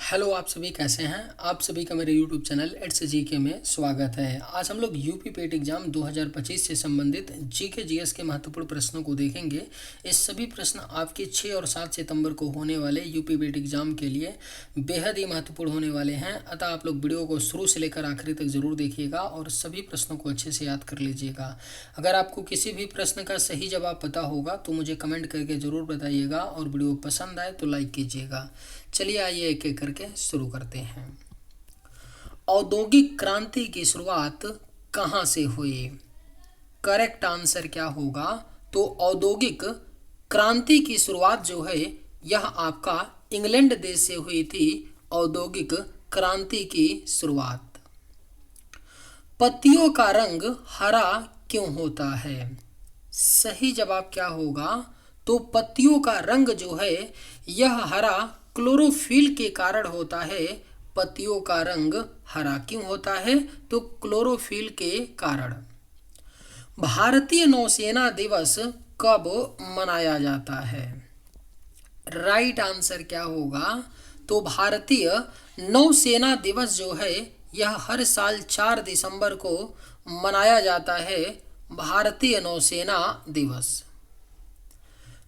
Hello, आप सभी कैसे हैं। आप सभी का मेरे यूट्यूब चैनल इट्स जीके में स्वागत है। आज हम लोग यूपी पेट एग्जाम 2025 से संबंधित जीके जीएस के महत्वपूर्ण प्रश्नों को देखेंगे। ये सभी प्रश्न आपके 6 और 7 सितंबर को होने वाले यूपी पेट एग्जाम के लिए बेहद ही महत्वपूर्ण होने वाले हैं। अतः आप लोग वीडियो को शुरू से लेकर आखिरी तक जरूर देखिएगा और सभी प्रश्नों को अच्छे से याद कर लीजिएगा। अगर आपको किसी भी प्रश्न का सही जवाब पता होगा तो मुझे कमेंट करके ज़रूर बताइएगा और वीडियो पसंद आए तो लाइक कीजिएगा। चलिए आइए एक एक करके शुरू करते हैं। औद्योगिक क्रांति की शुरुआत कहाँ से हुई? करेक्ट आंसर क्या होगा? तो औद्योगिक क्रांति की शुरुआत जो है यह आपका इंग्लैंड देश से हुई थी। औद्योगिक क्रांति की शुरुआत। पत्तियों का रंग हरा क्यों होता है? सही जवाब क्या होगा? तो पत्तियों का रंग जो है यह हरा क्लोरोफिल के कारण होता है। पत्तियों का रंग हरा क्यों होता है? तो क्लोरोफिल के कारण। भारतीय नौसेना दिवस कब मनाया जाता है? राइट आंसर क्या होगा? तो भारतीय नौसेना दिवस जो है यह हर साल 4 दिसंबर को मनाया जाता है। भारतीय नौसेना दिवस।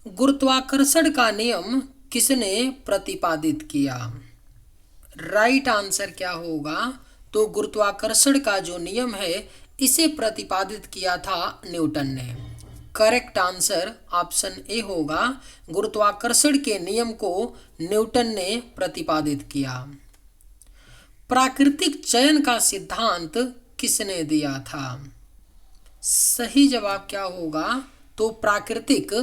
गुरुत्वाकर्षण का नियम किसने प्रतिपादित किया? राइट आंसर क्या होगा? तो गुरुत्वाकर्षण का जो नियम है इसे प्रतिपादित किया था न्यूटन ने। करेक्ट आंसर ऑप्शन ए होगा। गुरुत्वाकर्षण के नियम को न्यूटन ने प्रतिपादित किया। प्राकृतिक चयन का सिद्धांत किसने दिया था? सही जवाब क्या होगा? तो प्राकृतिक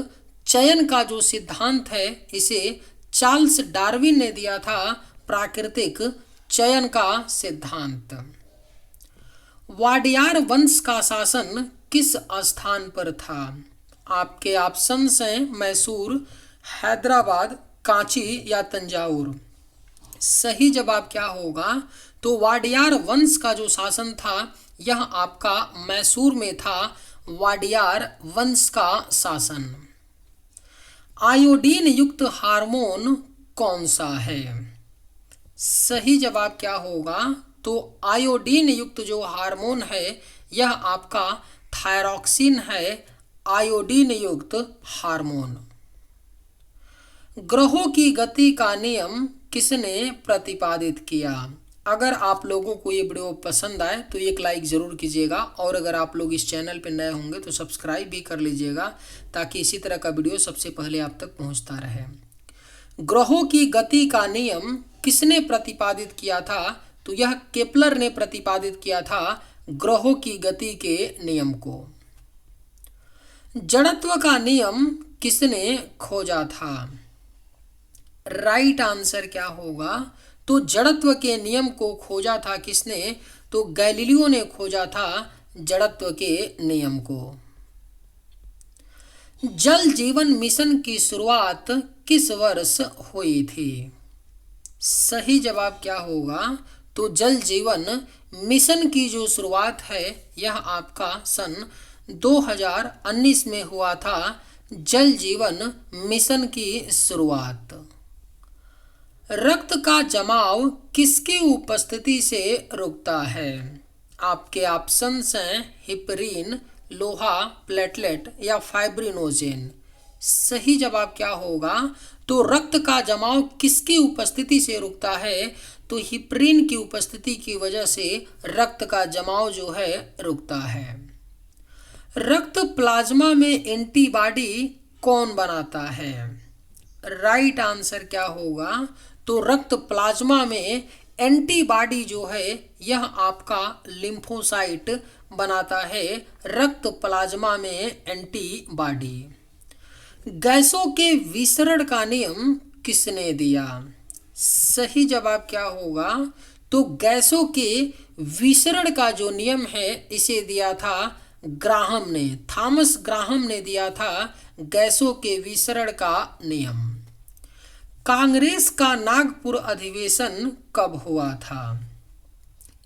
चयन का जो सिद्धांत है इसे चार्ल्स डार्विन ने दिया था। प्राकृतिक चयन का सिद्धांत। वाडियार वंश का शासन किस स्थान पर था? आपके ऑप्शंस हैं मैसूर, हैदराबाद, कांची या तंजावुर। सही जवाब क्या होगा? तो वाडियार वंश का जो शासन था यह आपका मैसूर में था। वाडियार वंश का शासन। आयोडीन युक्त हार्मोन कौन सा है? सही जवाब क्या होगा? तो आयोडीन युक्त जो हार्मोन है यह आपका थायरॉक्सिन है। आयोडीन युक्त हार्मोन। ग्रहों की गति का नियम किसने प्रतिपादित किया? अगर आप लोगों को ये वीडियो पसंद आए तो एक लाइक ज़रूर कीजिएगा और अगर आप लोग इस चैनल पर नए होंगे तो सब्सक्राइब भी कर लीजिएगा ताकि इसी तरह का वीडियो सबसे पहले आप तक पहुंचता रहे। ग्रहों की गति का नियम किसने प्रतिपादित किया था? तो यह केपलर ने प्रतिपादित किया था ग्रहों की गति के नियम को। जड़त्व का नियम किसने खोजा था? राइट आंसर क्या होगा? तो जड़त्व के नियम को खोजा था किसने? तो गैलीलियो ने खोजा था जड़त्व के नियम को। जल जीवन मिशन की शुरुआत किस वर्ष हुई थी? सही जवाब क्या होगा? तो जल जीवन मिशन की जो शुरुआत है यह आपका सन 2019 में हुआ था। जल जीवन मिशन की शुरुआत। रक्त का जमाव किसकी उपस्थिति से रुकता है? आपके ऑप्शंस हैं हिपरीन, लोहा, प्लेटलेट या फाइब्रिनोजेन। सही जवाब क्या होगा? तो रक्त का जमाव किसकी उपस्थिति से रुकता है? तो हिपरीन की उपस्थिति की वजह से रक्त का जमाव जो है रुकता है। रक्त प्लाज्मा में एंटीबॉडी कौन बनाता है? राइट आंसर क्या होगा? तो रक्त प्लाज्मा में एंटीबॉडी जो है यह आपका लिम्फोसाइट बनाता है। रक्त प्लाज्मा में एंटीबॉडी। गैसों के विसरण का नियम किसने दिया? सही जवाब क्या होगा? तो गैसों के विसरण का जो नियम है इसे दिया था ग्राहम ने। थॉमस ग्राहम ने दिया था गैसों के विसरण का नियम। कांग्रेस का नागपुर अधिवेशन कब हुआ था?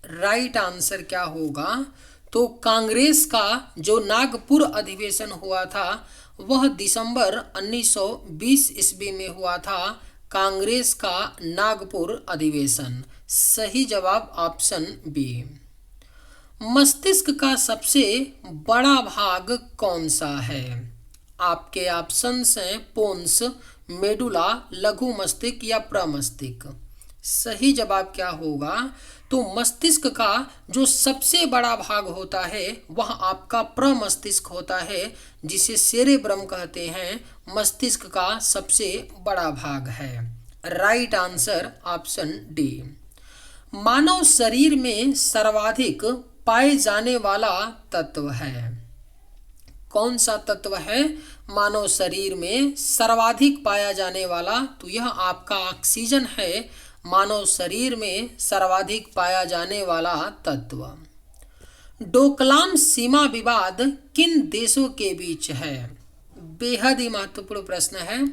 राइट आंसर क्या होगा? तो कांग्रेस का जो नागपुर अधिवेशन हुआ था वह दिसंबर 1920 ईस्वी में हुआ था। कांग्रेस का नागपुर अधिवेशन। सही जवाब ऑप्शन बी। मस्तिष्क का सबसे बड़ा भाग कौन सा है? आपके ऑप्शंस हैं पोन्स, मेडुला, लघु मस्तिष्क या प्रमस्तिष्क। सही जवाब क्या होगा? तो मस्तिष्क का जो सबसे बड़ा भाग होता है वह आपका प्रमस्तिष्क होता है, जिसे सेरेब्रम कहते हैं, मस्तिष्क का सबसे बड़ा भाग है। Right answer option D. मानव शरीर में सर्वाधिक पाए जाने वाला तत्व है। कौन सा तत्व है मानव शरीर में सर्वाधिक पाया जाने वाला? तो यह आपका ऑक्सीजन है, मानव शरीर में सर्वाधिक पाया जाने वाला तत्व। डोकलाम सीमा विवाद किन देशों के बीच है? बेहद ही महत्वपूर्ण प्रश्न है।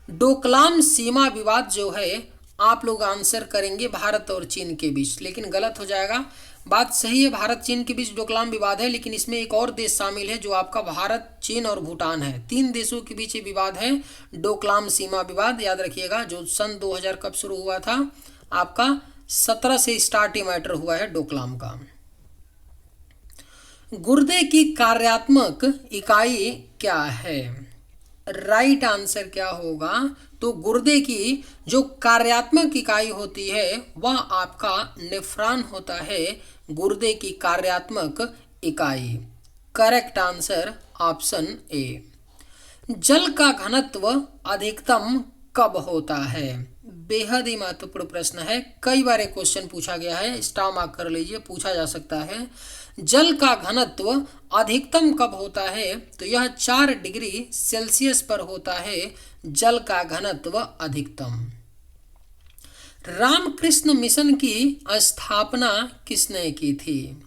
डोकलाम सीमा विवाद जो है आप लोग आंसर करेंगे भारत और चीन के बीच, लेकिन गलत हो जाएगा। बात सही है, भारत चीन के बीच डोकलाम विवाद है, लेकिन इसमें एक और देश शामिल है जो आपका भारत, चीन और भूटान है। 3 देशों के बीच ये विवाद है, डोकलाम सीमा विवाद। याद रखिएगा, जो सन 2000 कब शुरू हुआ था? आपका 17 से स्टार्ट ये मैटर हुआ है डोकलाम का। गुर्दे की कार्यात्मक इकाई क्या है? राइट आंसर क्या होगा? तो गुर्दे की जो कार्यात्मक इकाई होती है वह आपका नेफ्रॉन होता है, गुर्दे की कार्यात्मक इकाई। Correct answer option A. जल का घनत्व अधिकतम कब होता है? बेहद ही महत्वपूर्ण प्रश्न है, कई बार एक क्वेश्चन पूछा गया है, स्टार मार्क कर लीजिए, पूछा जा सकता है। जल का घनत्व अधिकतम कब होता है? तो यह 4 डिग्री सेल्सियस पर होता है जल का घनत्व अधिकतम। रामकृष्ण मिशन की स्थापना किसने की थी?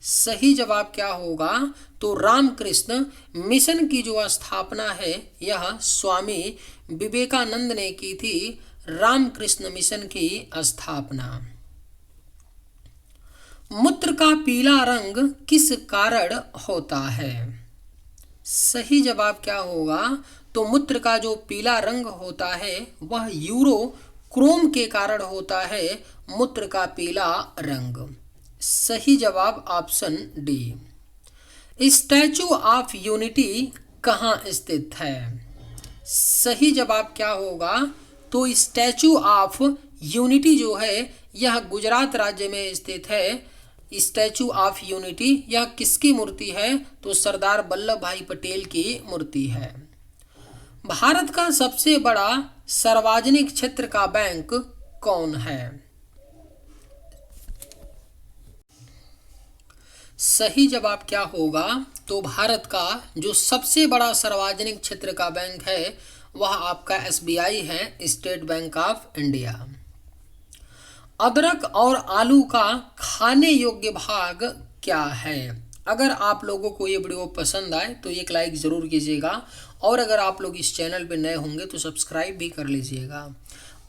सही जवाब क्या होगा? तो रामकृष्ण मिशन की जो स्थापना है यह स्वामी विवेकानंद ने की थी, रामकृष्ण मिशन की स्थापना। मूत्र का पीला रंग किस कारण होता है? सही जवाब क्या होगा? तो मूत्र का जो पीला रंग होता है वह यूरोक्रोम के कारण होता है, मूत्र का पीला रंग। सही जवाब option D. Statue of unity कहाँ स्थित है? सही जवाब क्या होगा? तो स्टैचू ऑफ यूनिटी जो है यह गुजरात राज्य में स्थित है। स्टैचू ऑफ यूनिटी यह किसकी मूर्ति है? तो सरदार वल्लभ भाई पटेल की मूर्ति है। भारत का सबसे बड़ा सार्वजनिक क्षेत्र का बैंक कौन है? सही जवाब क्या होगा? तो भारत का जो सबसे बड़ा सार्वजनिक क्षेत्र का बैंक है वह आपका एसबीआई है, स्टेट बैंक ऑफ इंडिया। अदरक और आलू का खाने योग्य भाग क्या है? अगर आप लोगों को ये वीडियो पसंद आए तो एक लाइक ज़रूर कीजिएगा, और अगर आप लोग इस चैनल पर नए होंगे तो सब्सक्राइब भी कर लीजिएगा।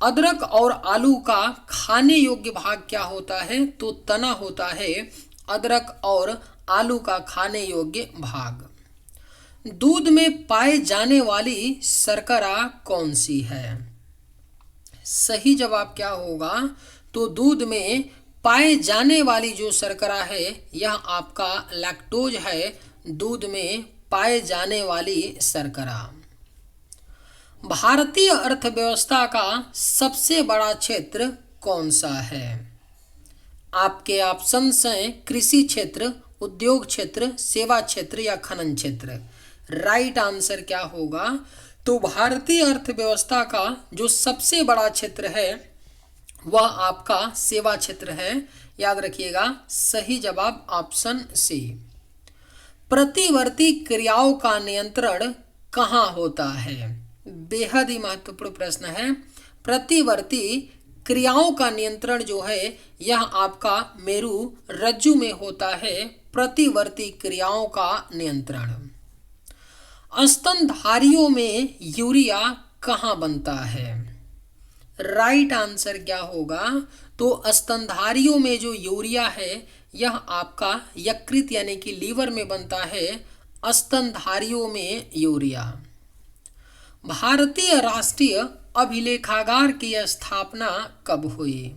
अदरक और आलू का खाने योग्य भाग क्या होता है? तो तना होता है अदरक और आलू का खाने योग्य भाग। दूध में पाए जाने वाली शर्करा कौन सी है? सही जवाब क्या होगा? तो दूध में पाए जाने वाली जो शर्करा है यह आपका लैक्टोज है, दूध में पाए जाने वाली शर्करा। भारतीय अर्थव्यवस्था का सबसे बड़ा क्षेत्र कौन सा है? आपके ऑप्शंस हैं कृषि क्षेत्र, उद्योग क्षेत्र, सेवा क्षेत्र या खनन क्षेत्र। राइट आंसर क्या होगा? तो भारतीय अर्थव्यवस्था का जो सबसे बड़ा क्षेत्र है वह आपका सेवा क्षेत्र है, याद रखिएगा। सही जवाब ऑप्शन सी। प्रतिवर्ती क्रियाओं का नियंत्रण कहाँ होता है? बेहद ही महत्वपूर्ण प्रश्न है। प्रतिवर्ती क्रियाओं का नियंत्रण जो है यह आपका मेरु रज्जु में होता है, प्रतिवर्ती क्रियाओं का नियंत्रण। स्तनधारियों में यूरिया कहाँ बनता है? राइट आंसर क्या होगा? तो स्तनधारियों में जो यूरिया है यह आपका यकृत यानी कि लीवर में बनता है, स्तनधारियों में यूरिया। भारतीय राष्ट्रीय अभिलेखागार की स्थापना कब हुई?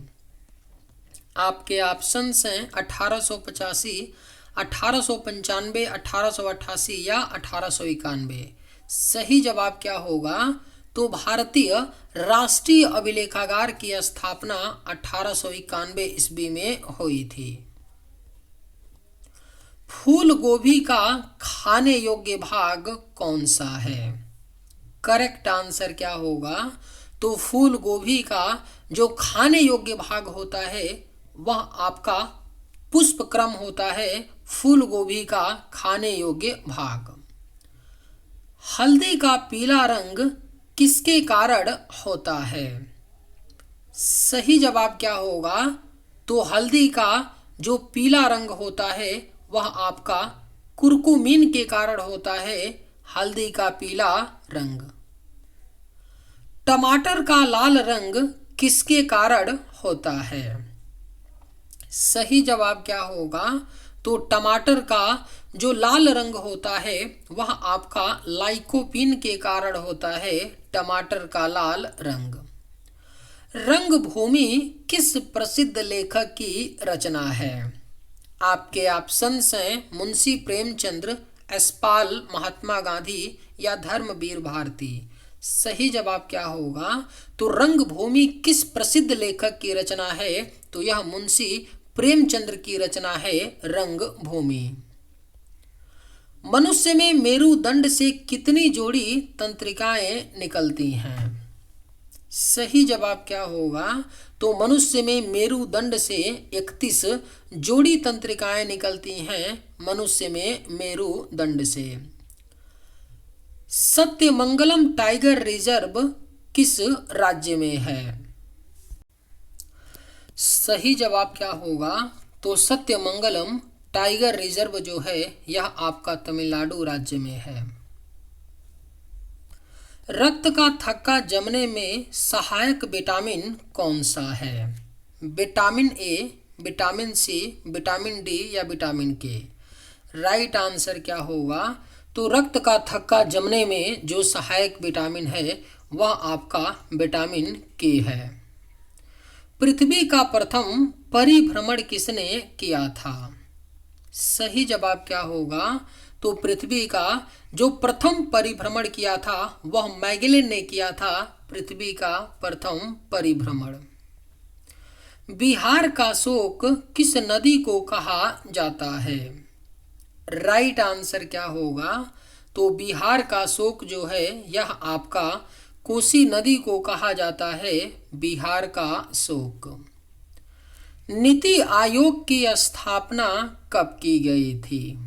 आपके ऑप्शंस हैं 1885, 1895, 1888 या 1891। सही जवाब क्या होगा? तो भारतीय राष्ट्रीय अभिलेखागार की स्थापना 1891 ईस्वी में हुई थी। फूल गोभी का खाने योग्य भाग कौन सा है? करेक्ट आंसर क्या होगा? तो फूल गोभी का जो खाने योग्य भाग होता है वह आपका पुष्प क्रम होता है, फूल गोभी का खाने योग्य भाग। हल्दी का पीला रंग किसके कारण होता है? सही जवाब क्या होगा? तो हल्दी का जो पीला रंग होता है वह आपका कुरकुमीन के कारण होता है, हल्दी का पीला रंग। टमाटर का लाल रंग किसके कारण होता है? सही जवाब क्या होगा? तो टमाटर का जो लाल रंग होता है वह आपका लाइकोपीन के कारण होता है, टमाटर का लाल रंग। रंगभूमि किस प्रसिद्ध लेखक की रचना है? आपके ऑप्शंस हैं मुंशी प्रेमचंद्र, यशपाल, महात्मा गांधी या धर्मवीर भारती। सही जवाब क्या होगा? तो रंगभूमि किस प्रसिद्ध लेखक की रचना है? तो यह मुंशी प्रेमचंद्र की रचना है, रंगभूमि। मनुष्य में मेरुदंड से कितनी जोड़ी तंत्रिकाएं निकलती हैं? सही जवाब क्या होगा? तो मनुष्य में मेरुदंड से 31 जोड़ी तंत्रिकाएं निकलती हैं, मनुष्य में मेरुदंड से। सत्यमंगलम टाइगर रिजर्व किस राज्य में है? सही जवाब क्या होगा? तो सत्यमंगलम टाइगर रिजर्व जो है यह आपका तमिलनाडु राज्य में है। रक्त का थक्का जमने में सहायक विटामिन कौन सा है? Vitamin A, vitamin C, vitamin D या विटामिन के। राइट आंसर क्या होगा? तो रक्त का थक्का जमने में जो सहायक विटामिन है वह आपका विटामिन के है। पृथ्वी का प्रथम परिभ्रमण किसने किया था? सही जवाब क्या होगा? तो पृथ्वी का जो प्रथम परिभ्रमण किया था वह मैगेलन ने किया था, पृथ्वी का प्रथम परिभ्रमण। बिहार का शोक किस नदी को कहा जाता है? राइट आंसर क्या होगा? तो बिहार का शोक जो है यह आपका कोसी नदी को कहा जाता है, बिहार का शोक। नीति आयोग की स्थापना कब की गई थी?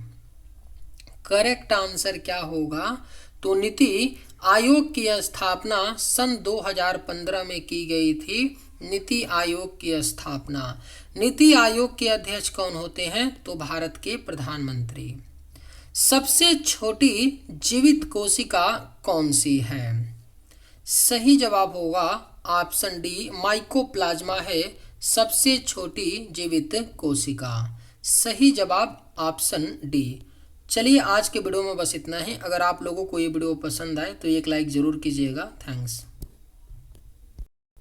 करेक्ट आंसर क्या होगा? तो नीति आयोग की स्थापना सन 2015 में की गई थी, नीति आयोग की स्थापना। नीति आयोग के अध्यक्ष कौन होते हैं? तो भारत के प्रधानमंत्री। सबसे छोटी जीवित कोशिका कौन सी है? सही जवाब होगा ऑप्शन डी, माइकोप्लाज्मा है सबसे छोटी जीवित कोशिका। सही जवाब ऑप्शन डी। चलिए आज के वीडियो में बस इतना ही। अगर आप लोगों को ये वीडियो पसंद आए तो एक लाइक ज़रूर कीजिएगा। थैंक्स।